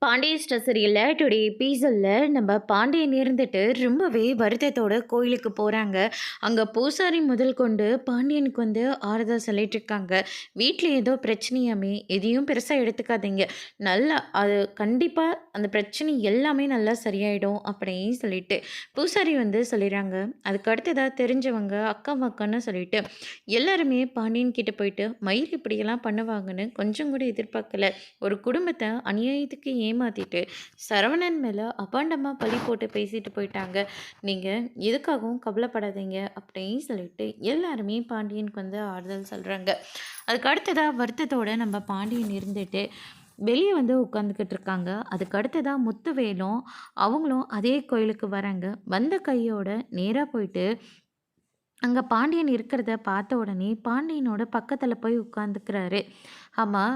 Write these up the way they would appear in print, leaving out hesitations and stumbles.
Pandian store சீரியல்ல today எபிசோட்ல நம்ம பாண்டியன் இருந்துட்டு ரொம்பவே வருத்தத்தோட கோயிலுக்கு போறாங்க. அங்க பூசாரி முதல் கொண்டு பாண்டியனுக்கு ஆறுதல் சொல்லிட்டு இருக்காங்க. வீட்ல ஏதோ பிரச்சனையாமே, எதையும் பெருசா எடுத்துக்காதீங்க. நல்லா அது கண்டிப்பா அந்த பிரச்சனை எல்லாமே நல்லா சரியாயிடும் அப்படின்னு சொல்லிட்டு பூசாரி சொல்லிடுறாங்க. அதுக்கு அடுத்ததா தெரிஞ்சவங்க அக்கம் பக்கம்னு சொல்லிட்டு எல்லாருமே பாண்டியன் கிட்ட போயிட்டு மயில் இப்படியெல்லாம் பண்ணுவாங்கன்னு கொஞ்சம் கூட எதிர்பார்க்கல. ஒரு குடும்பத்தை அநியாயத்துக்கு ஏமாத்திட்டு சரவணன் மேலே அபாண்டமாக பழி போட்டு பேசிட்டு போயிட்டாங்க. நீங்கள் எதுக்காகவும் கவலைப்படாதீங்க அப்படின்னு சொல்லிட்டு எல்லாருமே பாண்டியனுக்கு ஆறுதல் சொல்கிறாங்க. அதுக்கு அடுத்ததாக வருத்தத்தோடு நம்ம பாண்டியன் இருந்துட்டு வெளியே உட்காந்துக்கிட்டு இருக்காங்க. அதுக்கு அடுத்ததாக முத்துவேலும் அவங்களும் அதே கோயிலுக்கு வராங்க. வந்த கையோட நேராக போயிட்டு அங்கே பாண்டியன் இருக்கிறத பார்த்த உடனே பாண்டியனோட பக்கத்தில் போய் உட்காந்துக்கிறாரு. ஆமாம்,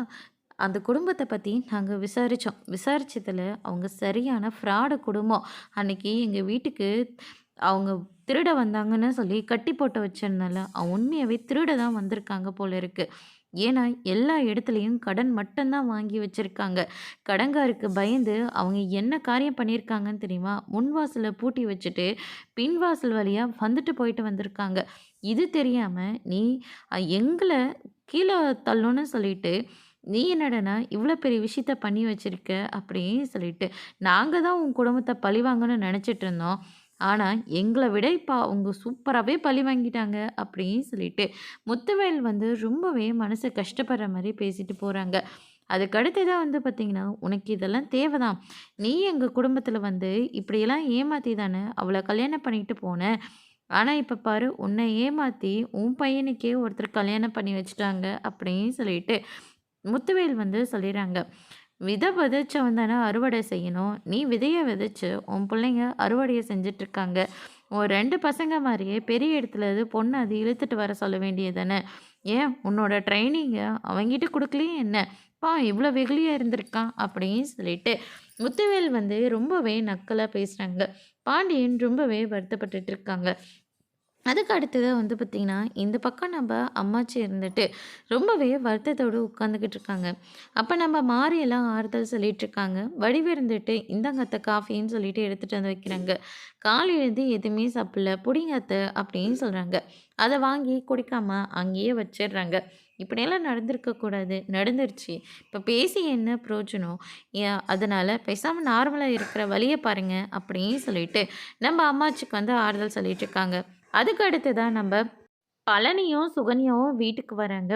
அந்த குடும்பத்தை பற்றி நாங்கள் விசாரித்தோம். விசாரித்ததில் அவங்க சரியான ஃப்ராடு குடும்பம். அன்னைக்கு எங்கள் வீட்டுக்கு அவங்க திருட வந்தாங்கன்னு சொல்லி கட்டி போட்டு வச்சதுனால அவங்க உண்மையாகவே திருட தான் வந்திருக்காங்க போல இருக்கு. ஏன்னா எல்லா இடத்துலையும் கடன் மட்டும்தான் வாங்கி வச்சுருக்காங்க. கடன்காருக்கு பயந்து அவங்க என்ன காரியம் பண்ணியிருக்காங்கன்னு தெரியுமா? முன்வாசலை பூட்டி வச்சுட்டு பின்வாசல் வழியாக வந்துட்டு போயிட்டு வந்திருக்காங்க. இது தெரியாமல் நீ எங்களை கீழே தள்ளணும்னு சொல்லிட்டு நீ என்னடனா இவ்வளோ பெரிய விஷயத்த பண்ணி வச்சிருக்க அப்படின்னு சொல்லிட்டு நாங்கள் தான் உன் குடும்பத்தை பழிவாங்கன்னு நினச்சிட்டு இருந்தோம். ஆனால் எங்களை விட இப்போ அவங்க சூப்பராகவே பழி வாங்கிட்டாங்க அப்படின்னு சொல்லிட்டு முத்துவேல் ரொம்பவே மனசு கஷ்டப்படுற மாதிரி பேசிட்டு போகிறாங்க. அதுக்கு அடுத்ததாக பார்த்திங்கன்னா உனக்கு இதெல்லாம் தேவைதான். நீ எங்கள் குடும்பத்தில் இப்படியெல்லாம் ஏமாற்றி தானே அவளை கல்யாணம் பண்ணிட்டு போனேன். ஆனால் இப்போ பாரு உன்னை ஏமாற்றி உன் பையனுக்கே ஒருத்தர் கல்யாணம் பண்ணி வச்சுட்டாங்க அப்படின்னு சொல்லிட்டு முத்துவேல் சொல்லிடுறாங்க. விதை விதைச்சவன் தானே அறுவடை செய்யணும். நீ விதையை விதைச்சு உன் பிள்ளைங்க அறுவடையை செஞ்சிட்ருக்காங்க. உன் 2 பசங்க மாதிரியே பெரிய இடத்துல இது பொண்ணு அது இழுத்துட்டு வர சொல்ல வேண்டியது தானே. ஏன் உன்னோட ட்ரைனிங்கை அவங்கிட்ட கொடுக்கலையே என்ன? இவ்வளோ வெகுளியாக இருந்திருக்கான் அப்படின்னு சொல்லிட்டு முத்துவேல் ரொம்பவே நக்கலாக பேசுகிறாங்க. பாண்டியன் ரொம்பவே வருத்தப்பட்டுட்டு இருக்காங்க. அதுக்கு அடுத்ததாக பார்த்திங்கன்னா இந்த பக்கம் நம்ம அம்மாச்சி இருந்துட்டு ரொம்பவே வருத்தத்தோடு உட்காந்துக்கிட்டு இருக்காங்க. அப்போ நம்ம மாரியெல்லாம் ஆறுதல் சொல்லிட்டு இருக்காங்க. வடிவு இருந்துட்டு இந்தாங்க அத்தை காஃபின்னு சொல்லிட்டு எடுத்துகிட்டு வைக்கிறாங்க. காலையிலேருந்து எதுவுமே சாப்பிடல புடிங்க அத்தை அப்படின்னு சொல்கிறாங்க. அதை வாங்கி குடிக்காமல் அங்கேயே வச்சிடுறாங்க. இப்படியெல்லாம் நடந்திருக்கக்கூடாது, நடந்துருச்சு. இப்போ பேசி என்ன பிரயோஜனம்? அதனால் பேசாமல் நார்மலாக இருக்கிற வழியை பாருங்கள் அப்படின்னு சொல்லிட்டு நம்ம அம்மாச்சிக்கு ஆறுதல் சொல்லிட்டு இருக்காங்க. அதுக்கு அடுத்ததான் நம்ம பழனியும் சுகன்யாவும் வீட்டுக்கு வராங்க.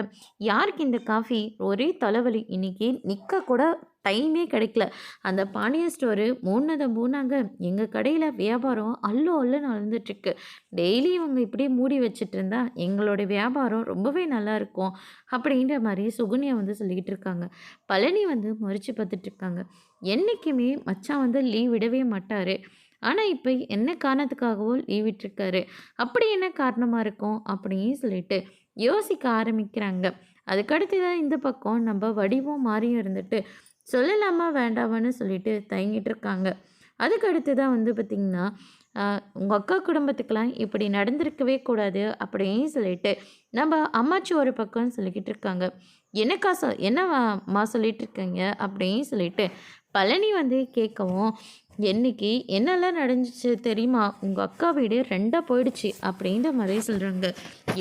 யாருக்கு இந்த காஃபி? ஒரே தலைவலி. இன்னைக்கு நிற்க கூட டைமே கிடைக்கல. அந்த பாண்டியன் ஸ்டோரு மூணாங்க. எங்கள் கடையில் வியாபாரம் அல்லுன்னு நடந்துட்டுருக்கு. டெய்லி இவங்க இப்படி மூடி வச்சுட்டு இருந்தா எங்களோட வியாபாரம் ரொம்பவே நல்லா இருக்கும் அப்படின்ற மாதிரி சுகன்யா சொல்லிக்கிட்டு இருக்காங்க. பழனி முறைச்சி பார்த்துட்டு இருக்காங்க. என்றைக்குமே மச்சான் லீவ் விடவே மாட்டார். ஆனால் இப்போ என்ன காரணத்துக்காகவோ லீவ் விட்டுருக்காரு. அப்படி என்ன காரணமாக இருக்கும் அப்படின்னு சொல்லிட்டு யோசிக்க ஆரம்பிக்கிறாங்க. அதுக்கடுத்து தான் இந்த பக்கம் நம்ம வடிவம் மாறியும் இருந்துட்டு சொல்லலாமா வேண்டாமான்னு சொல்லிட்டு தயங்கிட்டு இருக்காங்க. அதுக்கு அடுத்து தான் பார்த்திங்கன்னா உங்கள் அக்கா குடும்பத்துக்கெலாம் இப்படி நடந்திருக்கவே கூடாது அப்படின்னு சொல்லிட்டு நம்ம அம்மாச்சி ஒரு பக்கம் சொல்லிக்கிட்டு இருக்காங்க. என்னக்கா என்னம்மா சொல்லிட்டு இருக்கீங்க அப்படின்னு சொல்லிட்டு பழனி கேட்கவும் என்னைக்கு என்னெல்லாம் நடந்துச்சு தெரியுமா? உங்கள் அக்கா வீடு 2ஆக போயிடுச்சு அப்படின்ற மாதிரி சொல்கிறாங்க.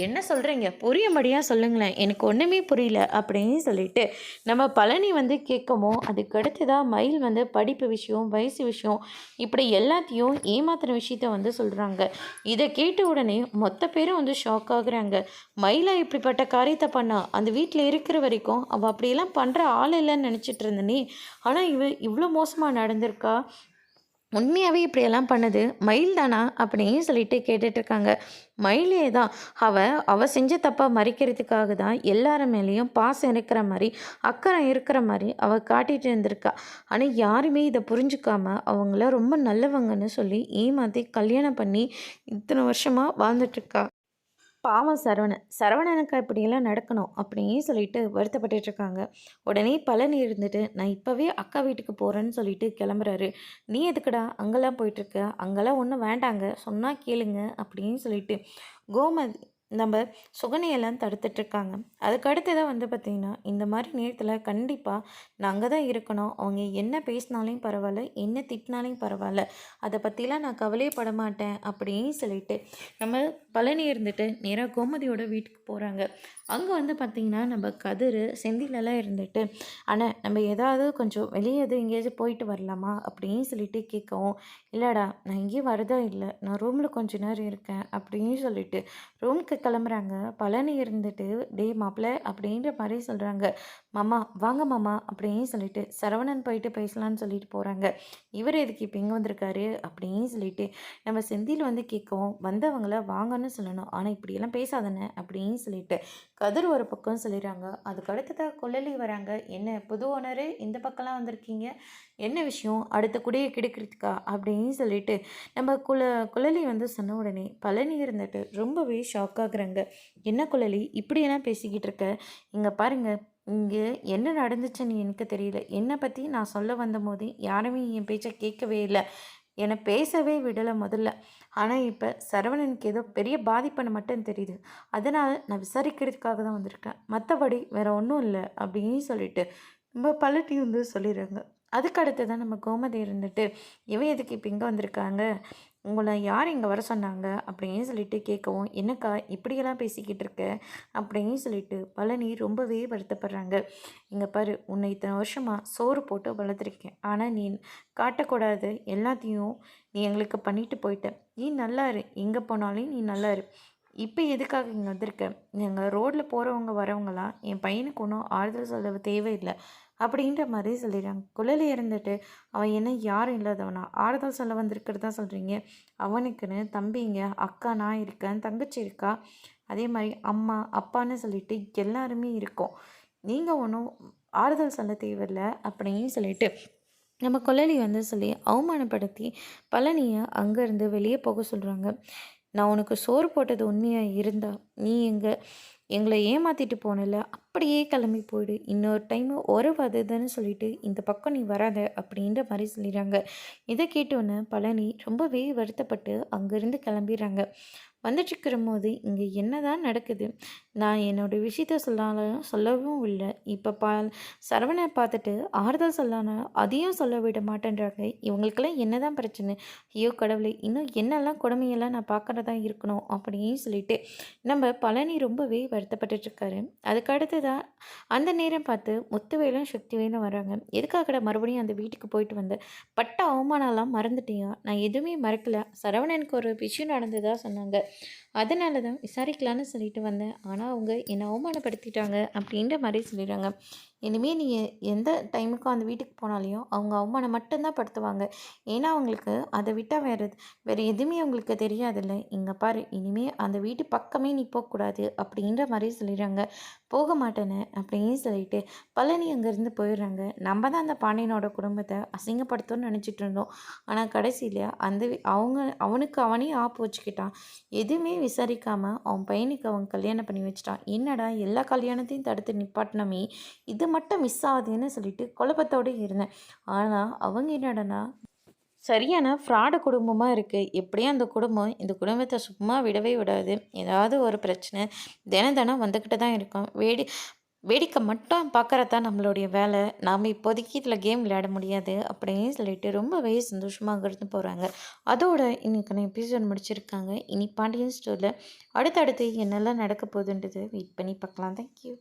என்ன சொல்கிறீங்க? புரியும்படியாக சொல்லுங்களேன், எனக்கு ஒன்றுமே புரியல அப்படின்னு சொல்லிட்டு நம்ம பழனி கேட்கவும் அதுக்கு அடுத்ததாக மயில் படிப்பு விஷயம், வயசு விஷயம், இப்படி எல்லாத்தையும் ஏமாத்துகிற விஷயத்த சொல்கிறாங்க. இதை கேட்ட உடனே மொத்த பேரும் ஷாக் ஆகுறாங்க. மயிலா இப்படிப்பட்ட காரியத்தை பண்ணா? அந்த வீட்டில் இருக்கிற வரைக்கும் அவள் அப்படியெல்லாம் பண்ணுற ஆள் இல்லைன்னு நினச்சிட்டு இருந்தனே, ஆனால் இவ்வளோ மோசமாக நடந்திருக்கா? உண்மையாகவே இப்படியெல்லாம் பண்ணுது மயில் தானா அப்படின்னு சொல்லிட்டு கேட்டுட்ருக்காங்க. மயிலே தான். அவள் செஞ்ச தப்பை மறைக்கிறதுக்காக தான் எல்லார மேலேயும் பாசம் இருக்கிற மாதிரி அக்கறை இருக்கிற மாதிரி அவள் காட்டிகிட்டு இருந்திருக்கா. ஆனால் யாருமே இதை புரிஞ்சுக்காம அவங்கள ரொம்ப நல்லவங்கன்னு சொல்லி ஏமாற்றி கல்யாணம் பண்ணி இத்தனை வருஷமாக வாழ்ந்துட்டுருக்கா. பாவம் சரவணனுக்கு இப்படியெல்லாம் நடக்கணும் அப்படின்னு சொல்லிட்டு வருத்தப்பட்டுட்டு இருக்காங்க. உடனே பழனி இருந்துட்டு நான் இப்போவே அக்கா வீட்டுக்கு போகிறேன்னு சொல்லிட்டு கிளம்புறாரு. நீ எதுக்குடா அங்கெல்லாம் போயிட்டுருக்க? அங்கெல்லாம் ஒன்றும் வேண்டாங்க, சொன்னால் கேளுங்க அப்படின்னு சொல்லிட்டு கோமதி நம்ம சுகன்யெல்லாம் தடுத்துட்ருக்காங்க. அதுக்கு அடுத்ததா வந்து பார்த்திங்கன்னா, இந்த மாரி நேரத்தில கண்டிப்பா நான் அங்க தான் இருக்கணும். அவங்க என்ன பேசினாலும் பரவாயில்ல, என்ன திட்டினாலும் பரவாயில்ல. அத பத்திலாம் நான் கவலையே பட மாட்டேன் அப்படின்னு சொல்லிட்டு, நம்ம பழனி இருந்துட்டு நேரா கோமதியோட வீட்டுக்கு போறாங்க. அங்க வந்து பார்த்திங்கன்னா, நம்ம கதிரு, செந்திலலாம் இருந்துட்டு, "அண்ணா நம்ம ஏதாவது கொஞ்சம் வெளிய எங்கேயாச்சும் போயிட்டு வரலாமா?" அப்படின்னு சொல்லிட்டு கேட்கவும், "இல்லடா நான் எங்கேயும் வரதா இல்ல. நான் ரூம்ல கொஞ்ச நேரம் இருக்கேன்." அப்படின்னு சொல்லிட்டு ரூமுக்கு கிளம்புறாங்க. பழனி இருந்துட்டு, "டேய் மாப்ள" அப்படின்ற மாரி சொல்றாங்க. "மாமா வாங்க மாமா" அப்படின்னு சொல்லிட்டு, சரவணன் போயிட்டு பேசலான்னு சொல்லிட்டு போறாங்க. "இவரு எதுக்கு இப்ப இங்க வந்திருக்காரு?" அப்படின்னு சொல்லிட்டு நம்ம செந்தில் வந்து கேட்கவும், "வந்தவங்கள வாங்கன்னு சொல்லணும். ஆனா இப்படியெல்லாம் பேசாதண்ணே" அப்படின்னு சொல்லிட்டு கதிர் ஒரு பக்கம் சொல்லிடுறாங்க. அதுக்கு அடுத்ததா குழலி வராங்க. "என்ன புது ஓனரு இந்த பக்கம்லாம் வந்திருக்கீங்க? என்ன விஷயம்? அடுத்த குடிய கெடுக்கிறதுக்கா?" அப்படின்னு சொல்லிட்டு நம்ம குழலி வந்து சொன்ன உடனே பழனி இருந்துட்டு ரொம்பவே ஷாக் ஆகுறாங்க. "என்ன குழலி இப்படியெல்லாம் பேசிக்கிட்டு இருக்க? இங்க பாருங்க, இங்க என்ன நடந்துச்சுன்னு எனக்கு தெரியல. என்னை பத்தி நான் சொல்ல வந்தபோது யாருமே என் பேச்ச கேட்கவே இல்ல. என்ன பேசவே விடல முதல்ல. ஆனா இப்ப சரவணனுக்கு ஏதோ பெரிய பாதிப்புன்னு மட்டும் தெரியுது. அதனால நான் விசாரிக்கிறதுக்காக தான் வந்திருக்கேன். மத்தபடி வேற ஒண்ணும் இல்ல." அப்படின்னு சொல்லிட்டு நம்ம பழனி வந்து சொல்லிடுறாங்க. அதுக்கு அடுத்து தான் நம்ம கோமதி இருந்துட்டு, "இவன் எதுக்கு இப்ப இங்க வந்திருக்காங்க? உங்கள யார் இங்க வர சொன்னாங்க?" அப்படின்னு சொல்லிட்டு கேட்கவும், "என்னக்கா இப்படியெல்லாம் பேசிக்கிட்டு இருக்க?" அப்படின்னு சொல்லிட்டு பழனி ரொம்பவே வருத்தப்படுறாங்க. "இங்க பாரு, உன்னை இத்தனை வருஷமா சோறு போட்டு வளர்த்துருக்கேன். ஆனா நீ காட்டக்கூடாது எல்லாத்தையும் நீ எங்களுக்கு பண்ணிட்டு போயிட்ட. நீ நல்லா இரு. எங்க போனாலும் நீ நல்லா இரு. இப்ப எதுக்காக இங்க வந்திருக்க? எங்க ரோட்ல போறவங்க வரவங்கலாம் என் பையனுக்கு ஒண்ணும் ஆறுதல் சொல்ல தேவையில்ல." அப்படின்ற மாரி சொல்லிடுறாங்க. குழலி இருந்துட்டு, "அவன் என்ன யாரும் இல்லாதவனா? ஆறுதல் சொல்ல வந்திருக்கிறதா சொல்றீங்க? அவனுக்குன்னு தம்பிங்க, அக்கா நான் இருக்கேன், தங்கச்சி இருக்கா. அதே மாரி அம்மா, அப்பான்னு சொல்லிட்டு எல்லாருமே இருக்கோம். நீங்க ஒண்ணும் ஆறுதல் சொல்ல தேவையில்ல." அப்படின்னு சொல்லிட்டு நம்ம கொழலி வந்து சொல்லி அவமானப்படுத்தி பழனிய அங்கேருந்து வெளியே போக சொல்கிறாங்க. "நான் உனக்கு சோறு போட்டது உண்மையா இருந்தா, நீ எங்கள ஏமாத்திட்டு போனல, அப்படியே கிளம்பி போயிடு. இன்னொரு டைமு உறவு சொல்லிட்டு இந்த பக்கம் நீ வராத." அப்படின்ற மாரி சொல்லிடுறாங்க. இதை கேட்டோன்னே பழனி ரொம்பவே வருத்தப்பட்டு அங்கேருந்து கிளம்பிடுறாங்க. வந்துட்டுருக்கிறபோது, "இங்கே என்னதான் நடக்குது? நான் என்னோட விஷயத்த சொல்லவும் இல்ல. இப்ப சரவண பார்த்துட்டு ஆறுதல் சொல்லலான்னா, அதையும் சொல்ல விட மாட்டேன்றாங்க. இவங்களுக்கெல்லாம் என்னதான் பிரச்சனை? ஐயோ கடவுளே! இன்னும் என்னெல்லாம் கொடுமையெல்லாம் நான் பார்க்குறதா இருக்கணும்." அப்படின்னு சொல்லிட்டு நம்ம பழனி ரொம்பவே வருத்தப்பட்டுட்ருக்காரு. அதுக்கு அடுத்ததா அந்த நேரம் பார்த்து முத்துவேலும், சக்திவேலும் வராங்க. "எதுக்காகடா மறுபடியும் அந்த வீட்டுக்கு போயிட்டு வந்த? பட்ட அவமானம்லாம் மறந்துட்டியா?" "நான் எதுவுமே மறக்கல. சரவணனுக்கு ஒரு விஷயம் நடந்ததா சொன்னாங்க. அதனால தான் விசாரிக்கலான்னு சொல்லிட்டு வந்தேன். ஆனா அவங்க என்ன அவமானப்படுத்திட்டாங்க." அப்படின்ற மாரி சொல்லிடுறாங்க. "இனிமே நீ எந்த டைமுக்கும் அந்த வீட்டுக்கு போனாலையும் அவங்க அவமானம் மட்டும் தான் படுத்துவாங்க. ஏன்னா அவங்களுக்கு அத விட்டா வேற எதுவுமே அவங்களுக்கு தெரியாதுல்ல. இங்க பாரு, இனிமே அந்த வீட்டு பக்கமே நீ போக்கூடாது." அப்படின்ற மாரி சொல்லிடுறாங்க. "போக மாட்டேனே." அப்படின்னு சொல்லிட்டு பழனி அங்கேருந்து போயிடுறாங்க. நம்ம தான் அந்த பாண்டியனோட குடும்பத்த அசிங்கப்படுத்தணும்னு நெனச்சிட்டு இருந்தோம். ஆனா கடைசியில அவனுக்கு அவனே ஆப்பு வச்சுக்கிட்டான். எதுவுமே விசாரிக்காம அவன் பையனுக்கு அவன் கல்யாணம் பண்ணி வச்சுட்டான். என்னடா எல்லா கல்யாணத்தையும் தடுத்து நிப்பாட்டினமே, இது மட்டும் மிஸ் ஆகுதேன்னு சொல்லிட்டு குழப்பத்தோட இருந்தேன். ஆனா அவங்க என்னடான்னா, சரியான ஃப்ராடு குடும்பமா இருக்கு. எப்படியும் அந்த குடும்பம் இந்த குடும்பத்த சும்மா விடவே விடாது. ஏதாவது ஒரு பிரச்சனை தினம் தினம் வந்துக்கிட்டு தான் இருக்கும். வேடிக்கை மட்டும் பார்க்கறது தான் நம்மளுடைய வேலை. நாம இப்போதைக்கு இதில கேம் விளையாட முடியாது." அப்படின்னு சொல்லிட்டு ரொம்பவே சந்தோஷமா அங்கேருந்து போறாங்க. அதோட இன்னைக்கான எபிசோட் முடிச்சிருக்காங்க. இனி பாண்டியன் ஸ்டோரில அடுத்தடுத்து என்னெல்லாம் நடக்க போகுதுன்றது வெயிட் பண்ணி பார்க்கலாம். Thank you.